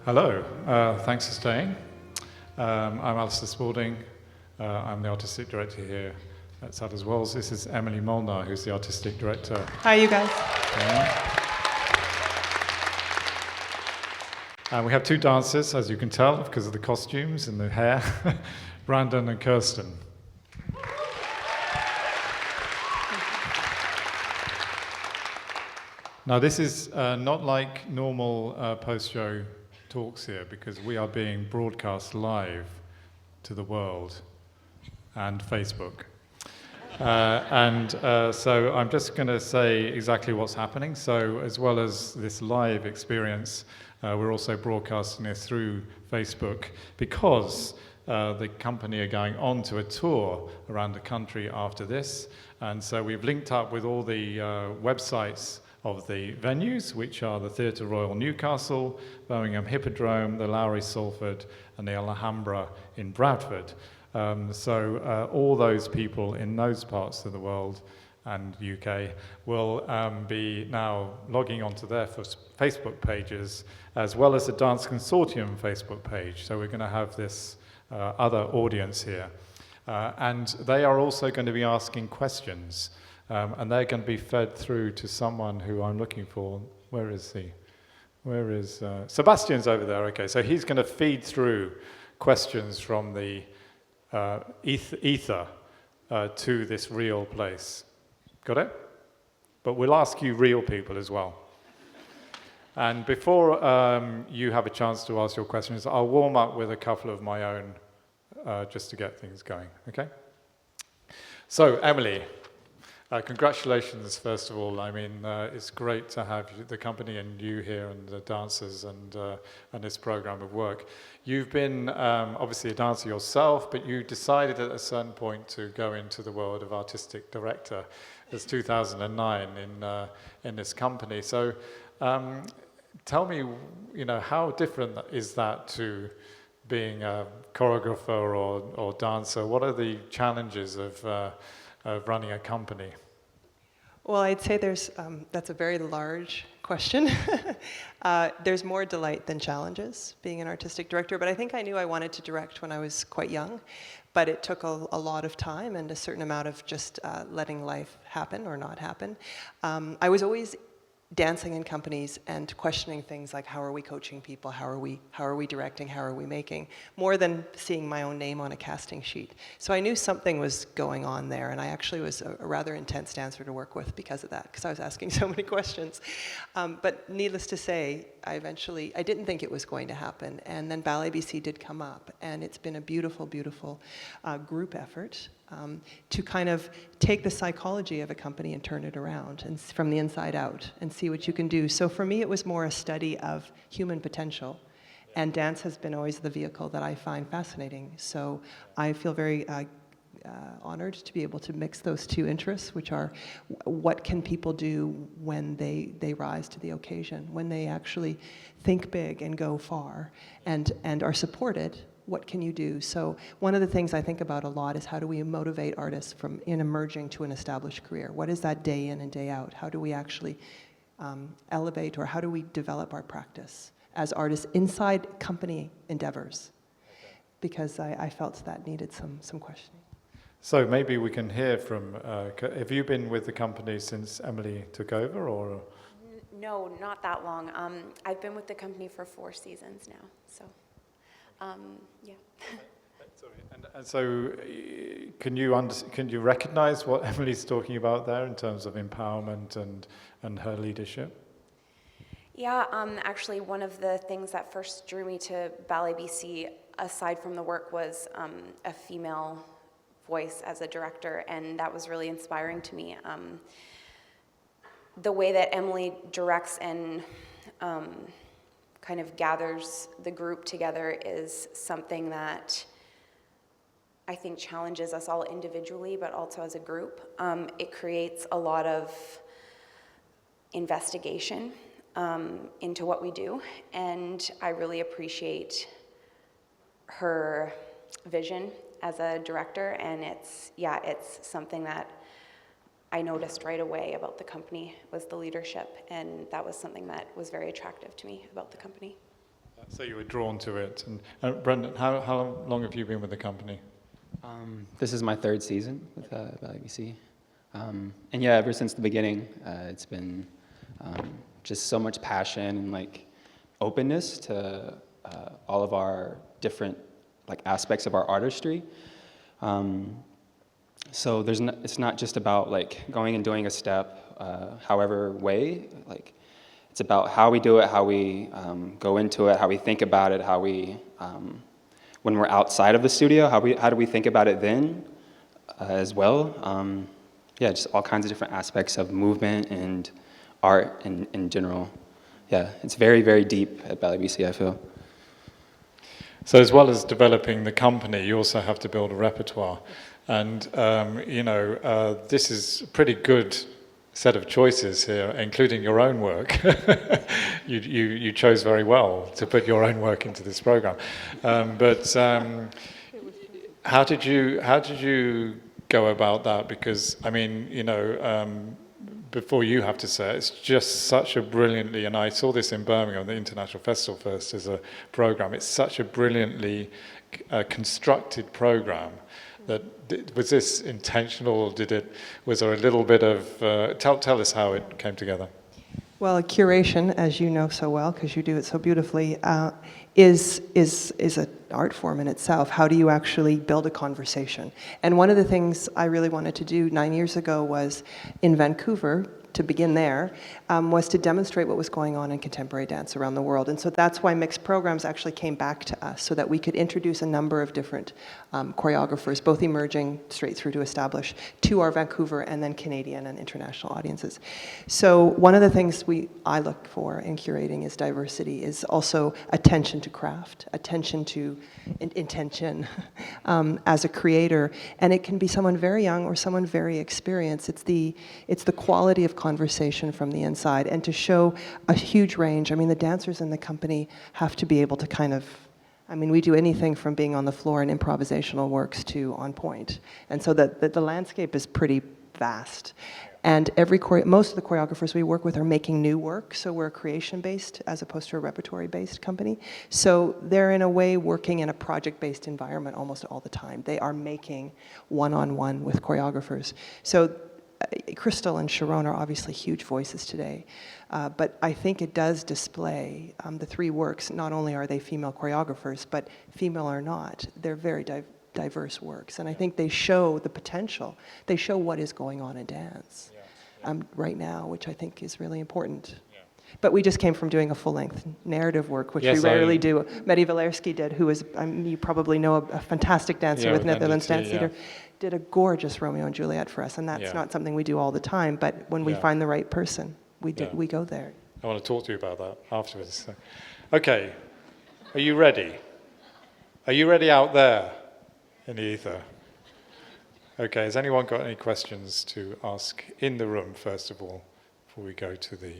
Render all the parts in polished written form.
Hello, thanks for staying. I'm Alistair Spalding. I'm the artistic director here at Sadler's Wells. This is Emily Molnar, who's the artistic director. Hi, you guys. And we have two dancers, as you can tell, because of the costumes and the hair, Brandon and Kirsten. Now, this is not like normal post-show talks here, because we are being broadcast live to the world and Facebook. So I'm just going to say exactly what's happening. So as well as this live experience, we're also broadcasting this through Facebook because the company are going on to a tour around the country after this. And so we've linked up with all the websites of the venues, which are the Theatre Royal Newcastle, Birmingham Hippodrome, the Lowry Salford, and the Alhambra in Bradford. So all those people in those parts of the world and UK will be now logging onto their Facebook pages, as well as the Dance Consortium Facebook page. So we're going to have this other audience here. And they are also going to be asking questions. And they're going to be fed through to someone who I'm looking for. Where is he? Where is... Sebastian's over there. Okay, so he's going to feed through questions from the ether to this real place. Got it? But we'll ask you real people as well. And before you have a chance to ask your questions, I'll warm up with a couple of my own just to get things going. Okay? So, Emily... congratulations, first of all. I mean, it's great to have the company and you here and the dancers and this program of work. You've been obviously a dancer yourself, but you decided at a certain point to go into the world of artistic director. It's 2009 in this company. So tell me, how different is that to being a choreographer or dancer? What are the challenges of running a company? Well, I'd say that's a very large question. There's more delight than challenges being an artistic director, but I think I knew I wanted to direct when I was quite young, but it took a lot of time and a certain amount of just letting life happen or not happen. I was always dancing in companies and questioning things like, how are we coaching people, how are we directing, how are we making, more than seeing my own name on a casting sheet. So I knew something was going on there, and I actually was a rather intense dancer to work with because of that, because I was asking so many questions. But needless to say, I didn't think it was going to happen, and then Ballet BC did come up, and it's been a beautiful, beautiful group effort to kind of take the psychology of a company and turn it around and from the inside out and see what you can do. So for me, it was more a study of human potential, and dance has been always the vehicle that I find fascinating. So I feel very honored to be able to mix those two interests, which are what can people do when they rise to the occasion, when they actually think big and go far and are supported. What can you do? So one of the things I think about a lot is how do we motivate artists from emerging to an established career? What is that day in and day out? How do we actually elevate, or how do we develop our practice as artists inside company endeavors? Because I felt that needed some questioning. So maybe we can hear from, have you been with the company since Emily took over, or? No, not that long. I've been with the company for 4 seasons now, so. Yeah. Sorry. And so, can you recognize what Emily's talking about there in terms of empowerment and her leadership? Yeah. Actually, one of the things that first drew me to Ballet BC, aside from the work, was a female voice as a director, and that was really inspiring to me. The way that Emily directs and kind of gathers the group together is something that I think challenges us all individually, but also as a group. It creates a lot of investigation into what we do, and I really appreciate her vision as a director, and it's something that I noticed right away about the company was the leadership, and that was something that was very attractive to me about the company. So you were drawn to it. And Brendan, how long have you been with the company? This is my third season with Ballet BC. And yeah, ever since the beginning, it's been just so much passion and like openness to all of our different like aspects of our artistry. So it's not just about like going and doing a step, however way, like it's about how we do it, how we go into it, how we think about it, how we, when we're outside of the studio, how do we think about it then as well? Yeah, just all kinds of different aspects of movement and art in general. Yeah, it's very, very deep at Ballet BC, I feel. So as well as developing the company, you also have to build a repertoire. And, this is a pretty good set of choices here, including your own work. You chose very well to put your own work into this program. How did you go about that? Because, before you have to say it, it's just such a brilliantly, and I saw this in Birmingham, the International Festival first as a program, it's such a brilliantly constructed program. Was this intentional, or was there a little bit of, tell us how it came together. Well, curation, as you know so well, because you do it so beautifully, is an art form in itself. How do you actually build a conversation? And one of the things I really wanted to do 9 years ago was in Vancouver, to begin there, was to demonstrate what was going on in contemporary dance around the world. And so that's why mixed programs actually came back to us, so that we could introduce a number of different choreographers, both emerging straight through to established, to our Vancouver and then Canadian and international audiences. So one of the things I look for in curating is diversity, is also attention to craft, attention to intention as a creator. And it can be someone very young or someone very experienced. It's the quality of conversation from the inside, and to show a huge range. The dancers in the company have to be able to we do anything from being on the floor in improvisational works to on point. And so the landscape is pretty vast. And most of the choreographers we work with are making new work, so we're creation-based as opposed to a repertory-based company. So they're in a way working in a project-based environment almost all the time. They are making one-on-one with choreographers. So Crystal and Sharon are obviously huge voices today, but I think it does display the three works. Not only are they female choreographers, but female or not, they're very diverse works. And I think they show the potential. They show what is going on in dance right now, which I think is really important. Yeah. But we just came from doing a full-length narrative work, which we rarely do. Mehdi Valersky did, who is, you probably know, a fantastic dancer with Netherlands Dance Theatre, did a gorgeous Romeo and Juliet for us, and that's not something we do all the time, but when we find the right person, we go there. I want to talk to you about that afterwards. Okay, are you ready? Are you ready out there in the ether? Okay, has anyone got any questions to ask in the room, first of all, before we go to the...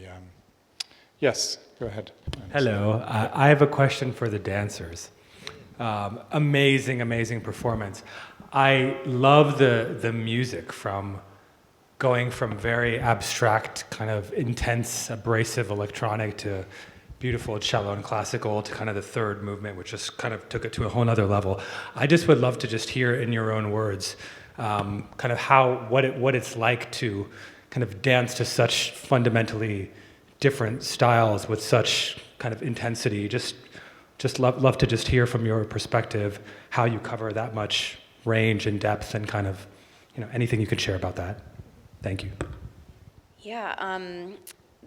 Yes, go ahead. Hello, I have a question for the dancers. Amazing performance. I love the music, from going from very abstract, kind of intense, abrasive electronic to beautiful cello and classical to kind of the third movement, which just kind of took it to a whole nother level. I just would love to just hear in your own words kind of what it's like to kind of dance to such fundamentally different styles with such kind of intensity. Just love to just hear from your perspective how you cover that much range and depth, and kind of, anything you could share about that. Thank you. Yeah,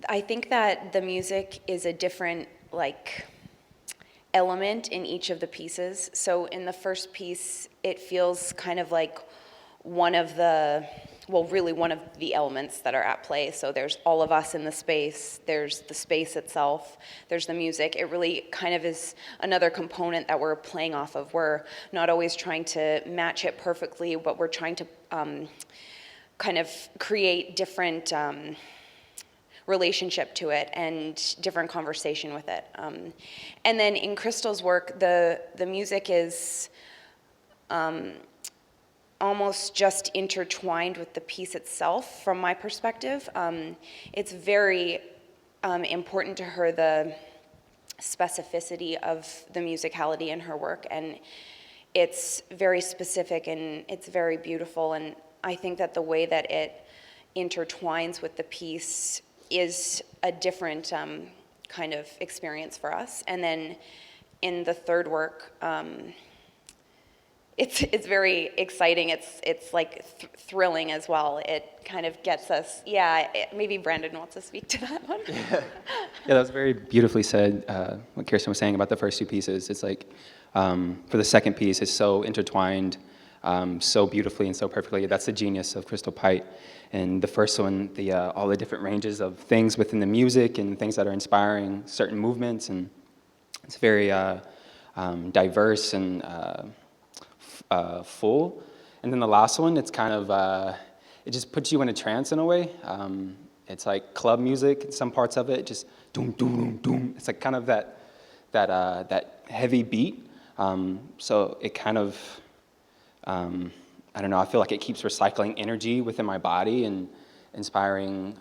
I think that the music is a different element in each of the pieces. So in the first piece, it feels kind of like one of the elements that are at play. So there's all of us in the space, there's the space itself, there's the music. It really kind of is another component that we're playing off of. We're not always trying to match it perfectly, but we're trying to kind of create different relationship to it and different conversation with it. And then in Crystal's work, the music is almost just intertwined with the piece itself, from my perspective. It's very important to her, specificity of the musicality in her work, and it's very specific and it's very beautiful, and I think that the way that it intertwines with the piece is a different kind of experience for us. And then in the third work, it's very exciting. It's like thrilling as well. It kind of gets us. Yeah, maybe Brandon wants to speak to that one. Yeah, that was very beautifully said. What Kirsten was saying about the first two pieces. It's like for the second piece, it's so intertwined, so beautifully and so perfectly. That's the genius of Crystal Pite. And the first one, all the different ranges of things within the music and things that are inspiring certain movements, and it's very diverse and full. And then the last one, it's kind of, it just puts you in a trance in a way. It's like club music in some parts of it, just doom, doom, doom, doom. It's like kind of that heavy beat. So it kind of, I don't know, I feel like it keeps recycling energy within my body and inspiring,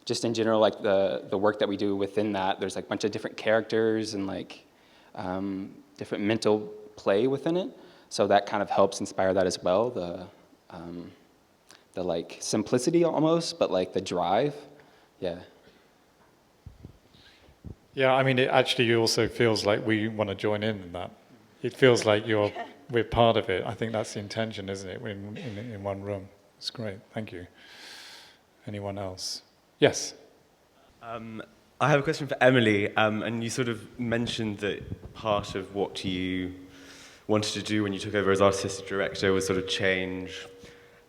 just in general, like the work that we do within that. There's like a bunch of different characters and like different mental play within it. So that kind of helps inspire that as well. The like simplicity almost, but like the drive. Yeah. Yeah, I mean, it actually also feels like we want to join in that. It feels like we're part of it. I think that's the intention, isn't it? We're in one room. It's great. Thank you. Anyone else? Yes. I have a question for Emily, and you sort of mentioned that part of what you wanted to do when you took over as artistic director was sort of change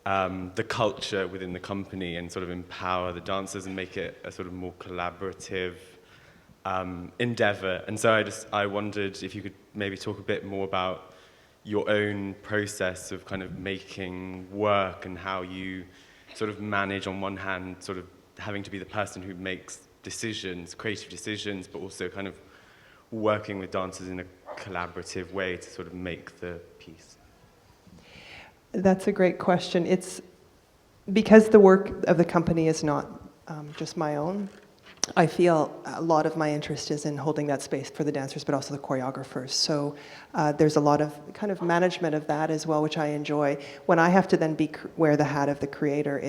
the culture within the company and sort of empower the dancers and make it a sort of more collaborative endeavor. And so I wondered if you could maybe talk a bit more about your own process of kind of making work and how you sort of manage, on one hand, sort of having to be the person who makes decisions, creative decisions, but also kind of working with dancers in a collaborative way to sort of make the piece. That's a great question. It's because the work of the company is not just my own. I feel a lot of my interest is in holding that space for the dancers, but also the choreographers. So there's a lot of kind of management of that as well, which I enjoy. When I have to then wear the hat of the creator,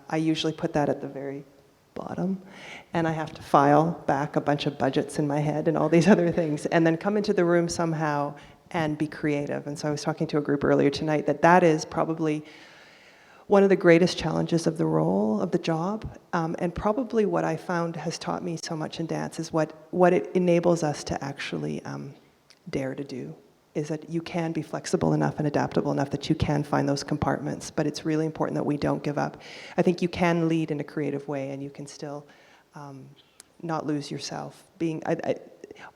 I usually put that at the very bottom, and I have to file back a bunch of budgets in my head and all these other things, and then come into the room somehow and be creative. And so I was talking to a group earlier tonight that is probably one of the greatest challenges of the role, of the job, and probably what I found has taught me so much in dance is what it enables us to actually dare to do, is that you can be flexible enough and adaptable enough that you can find those compartments, but it's really important that we don't give up. I think you can lead in a creative way and you can still not lose yourself.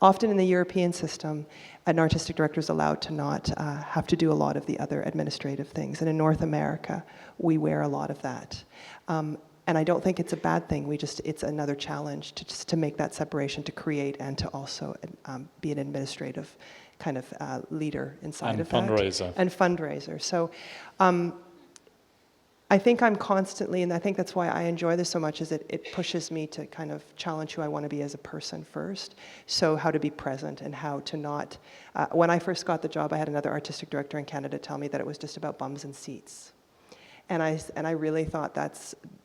Often in the European system, an artistic director is allowed to not have to do a lot of the other administrative things. And in North America, we wear a lot of that. And I don't think it's a bad thing. It's another challenge to make that separation, to create and to also be an administrative kind of leader inside of that. And fundraiser. So I think I'm constantly, and I think that's why I enjoy this so much, is it pushes me to kind of challenge who I want to be as a person first. So how to be present and how to not, when I first got the job, I had another artistic director in Canada tell me that it was just about bums and seats. And I really thought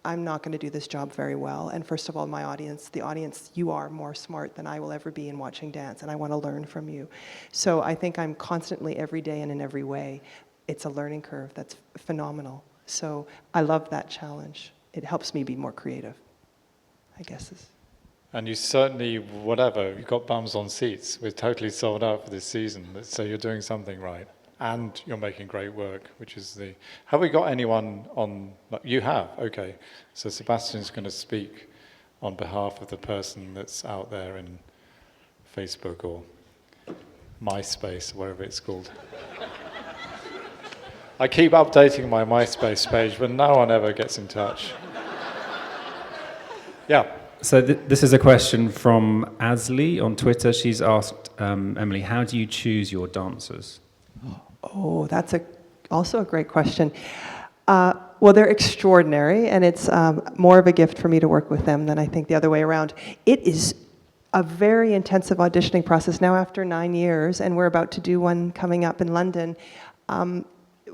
I'm not going to do this job very well. And first of all, the audience, you are more smart than I will ever be in watching dance, and I want to learn from you. So I think I'm constantly, every day and in every way, it's a learning curve that's phenomenal. So I love that challenge. It helps me be more creative, I guess. And you certainly, you've got bums on seats. We're totally sold out for this season. So you're doing something right. And you're making great work, which is have we got anyone on? You have, okay. So Sebastian's going to speak on behalf of the person that's out there in Facebook or MySpace, whatever it's called. I keep updating my MySpace page, but no one ever gets in touch. Yeah. So this is a question from Asley on Twitter. She's asked, Emily, how do you choose your dancers? Oh, that's also a great question. Well, they're extraordinary, and it's more of a gift for me to work with them than I think the other way around. It is a very intensive auditioning process now after 9 years, and we're about to do one coming up in London.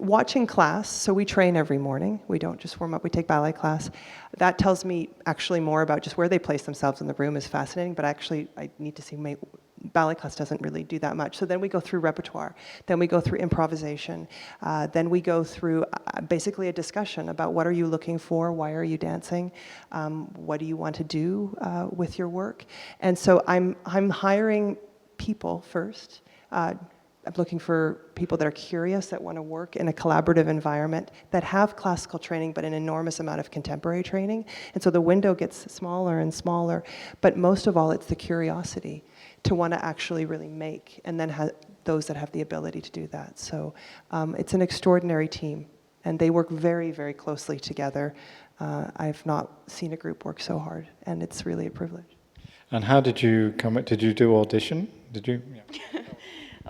Watching class, so we train every morning. We don't just warm up, we take ballet class. That tells me actually more about just where they place themselves in the room is fascinating, but actually I need to see, ballet class doesn't really do that much. So then we go through repertoire, then we go through improvisation, then we go through basically a discussion about what are you looking for, why are you dancing, what do you want to do with your work. And so I'm hiring people first. I'm looking for people that are curious, that want to work in a collaborative environment, that have classical training, but an enormous amount of contemporary training. And so the window gets smaller and smaller, but most of all, it's the curiosity to want to actually really make, and then those that have the ability to do that. So it's an extraordinary team, and they work very, very closely together. I've not seen a group work so hard, and it's really a privilege. And how did you come? Did you do audition? Did you? Yeah.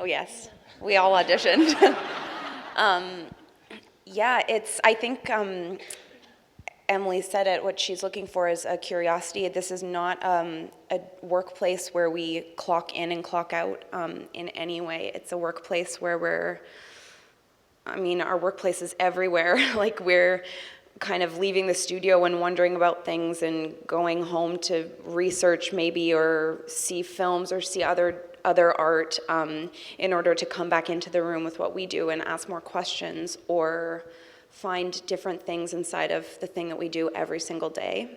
Oh yes, we all auditioned. Yeah, I think Emily said it, what she's looking for is a curiosity. This is not a workplace where we clock in and clock out in any way. It's a workplace where our workplace is everywhere. Like we're kind of leaving the studio and wondering about things and going home to research maybe or see films or see other art in order to come back into the room with what we do and ask more questions or find different things inside of the thing that we do every single day.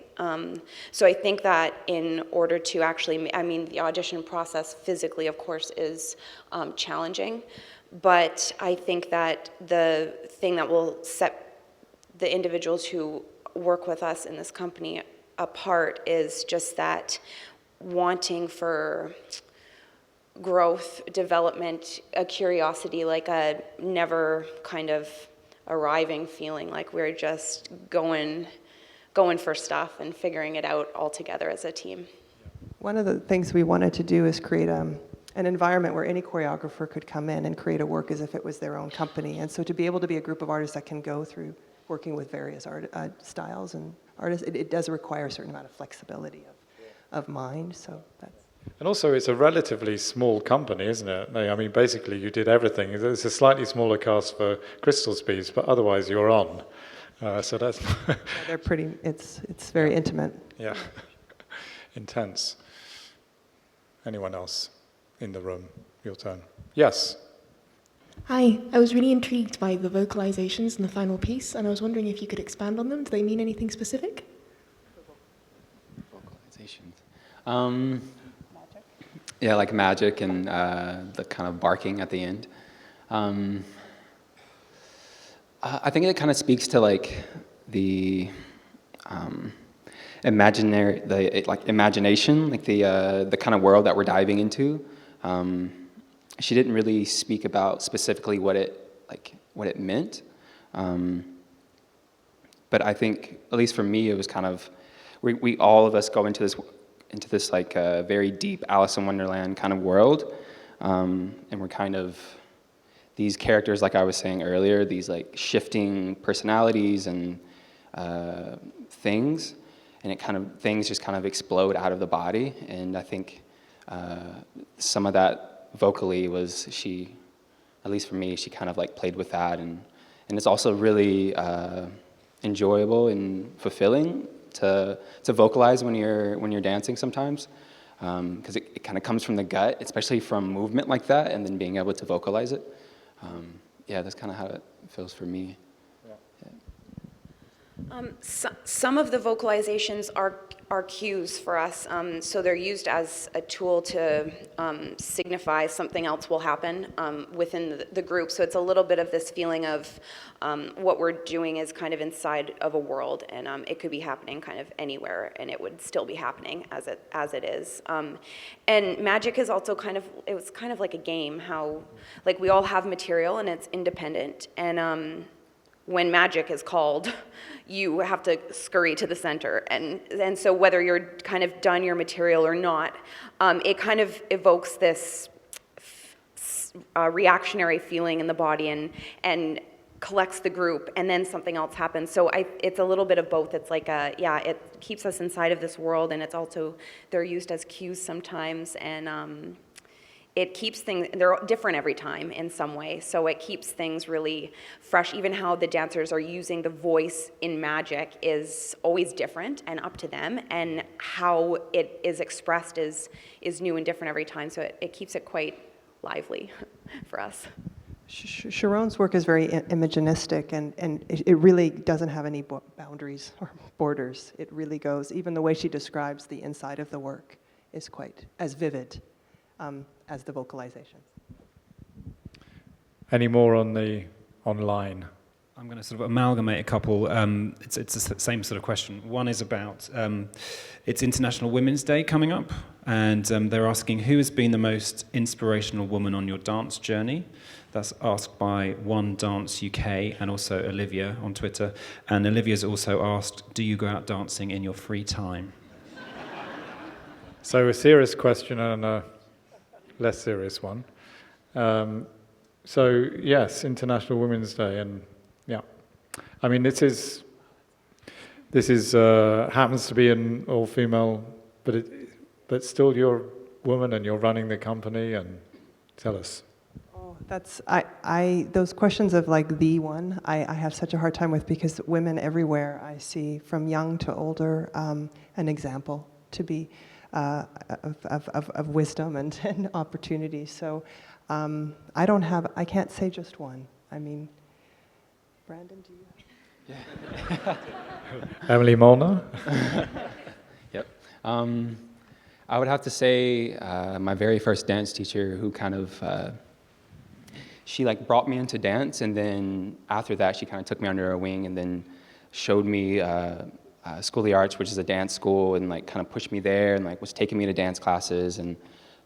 So I think that in order to actually, the audition process physically, of course, is challenging, but I think that the thing that will set the individuals who work with us in this company apart is just that wanting for growth, development, a curiosity, like a never kind of arriving feeling, like we're just going for stuff and figuring it out all together as a team. One of the things we wanted to do is create an environment where any choreographer could come in and create a work as if it was their own company. And so to be able to be a group of artists that can go through working with various styles and artists, it does require a certain amount of flexibility of mind. So that's. And also, it's a relatively small company, isn't it? Basically, you did everything. There's a slightly smaller cast for Crystal's piece, but otherwise, you're on. So that's. Yeah, they're pretty. It's very intimate. Yeah, intense. Anyone else in the room? Your turn. Yes. Hi, I was really intrigued by the vocalizations in the final piece, and I was wondering if you could expand on them. Do they mean anything specific? Vocalizations. Yeah, like magic and the kind of barking at the end. I think it kind of speaks to like the imagination, like the kind of world that we're diving into. She didn't really speak about specifically what it meant, but I think, at least for me, it was kind of we all of us go into this like very deep Alice in Wonderland kind of world, and we're kind of these characters, like I was saying earlier, these like shifting personalities and things, and things just kind of explode out of the body. And I think some of that vocally was she, at least for me, she kind of like played with that, and it's also really enjoyable and fulfilling to vocalize when you're dancing sometimes, because it kind of comes from the gut, especially from movement like that, and then being able to vocalize it. Yeah, that's kind of how it feels for me. Some of the vocalizations are cues for us, so they're used as a tool to signify something else will happen within the group. So it's a little bit of this feeling of what we're doing is kind of inside of a world, and it could be happening kind of anywhere, and it would still be happening as it is. And magic is also it was kind of like a game, how like we all have material and it's independent, and when magic is called, you have to scurry to the center. And so whether you're kind of done your material or not, it kind of evokes this reactionary feeling in the body, and collects the group, and then something else happens. So it's a little bit of both. It's like it keeps us inside of this world, and it's also, they're used as cues sometimes, and it keeps things, they're different every time in some way, so it keeps things really fresh. Even how the dancers are using the voice in magic is always different and up to them, and how it is expressed is new and different every time, so it keeps it quite lively for us. Sharon's work is very imaginistic, and it really doesn't have any boundaries or borders. It really goes, even the way she describes the inside of the work is quite as vivid as the vocalization. Any more on the online? I'm going to sort of amalgamate a couple. It's the same sort of question. One is about, it's International Women's Day coming up, and they're asking who has been the most inspirational woman on your dance journey. That's asked by One Dance UK and also Olivia on Twitter. And Olivia's also asked, do you go out dancing in your free time? So a serious question and a less serious one. So yes, International Women's Day, and yeah, I mean this is happens to be an all-female, but still you're a woman and you're running the company, and tell us. Oh, that's those questions of like the one I have such a hard time with, because women everywhere I see, from young to older, an example to be. Of wisdom and opportunity. So I can't say just one. I mean, Brandon, do you? Yeah. Emily Molnar? Yep. I would have to say my very first dance teacher, who kind of, she like brought me into dance, and then after that she kind of took me under her wing and then showed me School of the Arts, which is a dance school, and like kind of pushed me there, and like was taking me to dance classes and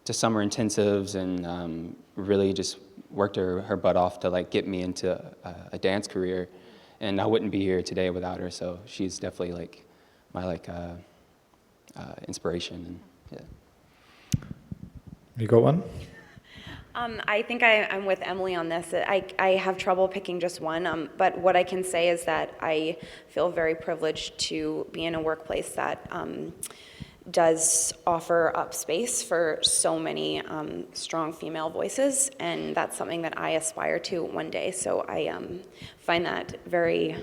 to summer intensives, and really just worked her butt off to like get me into a dance career. And I wouldn't be here today without her, so she's definitely like my inspiration. And yeah. You got one? I think I'm with Emily on this. I have trouble picking just one, but what I can say is that I feel very privileged to be in a workplace that does offer up space for so many strong female voices, and that's something that I aspire to one day. So I find that very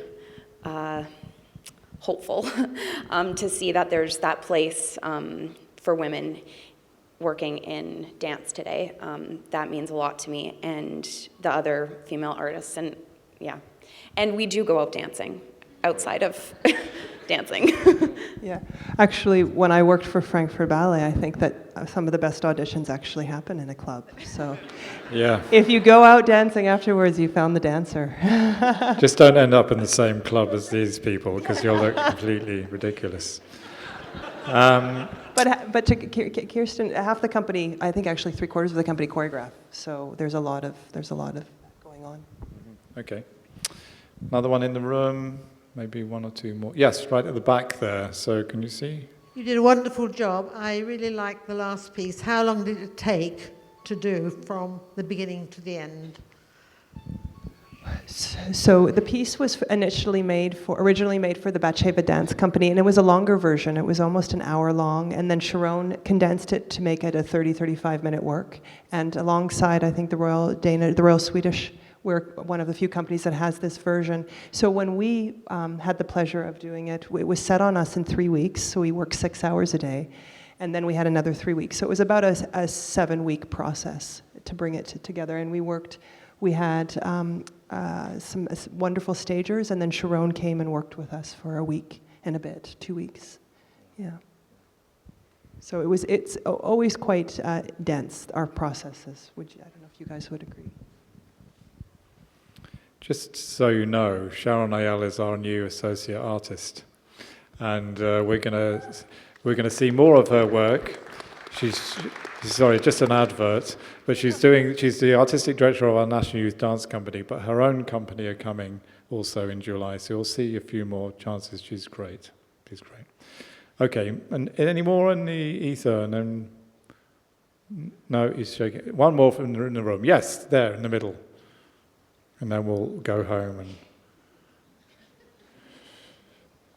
hopeful to see that there's that place for women working in dance today. That means a lot to me and the other female artists, and yeah. And we do go out dancing outside of dancing. Yeah, actually, when I worked for Frankfurt Ballet, I think that some of the best auditions actually happen in a club. So Yeah. if you go out dancing afterwards, you found the dancer. Just don't end up in the same club as these people, because you'll look completely ridiculous. But to Kirsten, half the company, I think actually 3/4 of the company choreograph. So there's a lot of going on. Okay. Another one in the room, maybe one or two more. Yes, right at the back there. So can you see? You did a wonderful job. I really liked the last piece. How long did it take to do from the beginning to the end? So the piece was originally made for the Batsheva Dance Company, and it was a longer version. It was almost an hour long, and then Sharon condensed it to make it a 35-minute work. And alongside, I think the Royal Swedish, we're one of the few companies that has this version. So when we had the pleasure of doing it, it was set on us in 3 weeks, so we worked 6 hours a day. And then we had another 3 weeks. So it was about a 7-week process to bring it together. And we had some wonderful stagers, and then Sharon came and worked with us for a week and a bit, 2 weeks. Yeah. So it's always quite dense, our processes, which I don't know if you guys would agree. Just so you know, Sharon Eyal is our new associate artist, and we're gonna see more of her work. Sorry, just an advert, but she's the artistic director of our National Youth Dance Company, but her own company are coming also in July, so you'll see a few more chances. She's great. Okay, and any more in the ether? And then, no, he's shaking. One more from in the room. Yes, there in the middle. and then we'll go home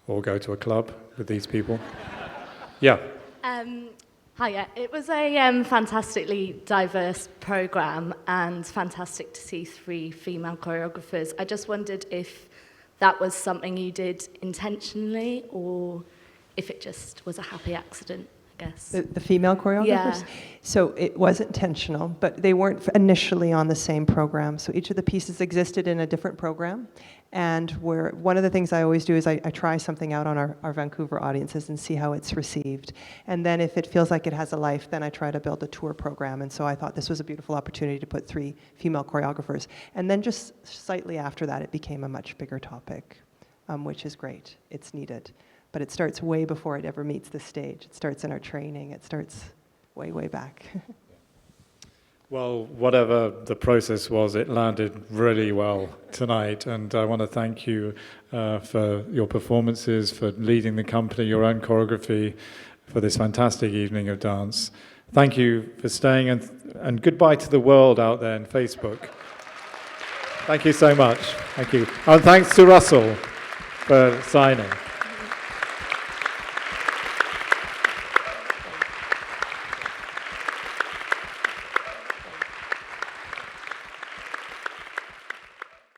or go to a club with these people. Yeah. Hiya. It was a fantastically diverse programme and fantastic to see 3 female choreographers. I just wondered if that was something you did intentionally or if it just was a happy accident, I guess. The female choreographers? Yeah. So it was intentional, but they weren't initially on the same program. So each of the pieces existed in a different program. And one of the things I always do is I try something out on our Vancouver audiences and see how it's received. And then if it feels like it has a life, then I try to build a tour program. And so I thought this was a beautiful opportunity to put 3 female choreographers. And then just slightly after that, it became a much bigger topic, which is great. It's needed. But it starts way before it ever meets the stage. It starts in our training. It starts way, way back. Well, whatever the process was, it landed really well tonight, and I want to thank you for your performances, for leading the company, your own choreography, for this fantastic evening of dance. Thank you for staying, and goodbye to the world out there on Facebook. Thank you so much. Thank you. And thanks to Russell for signing.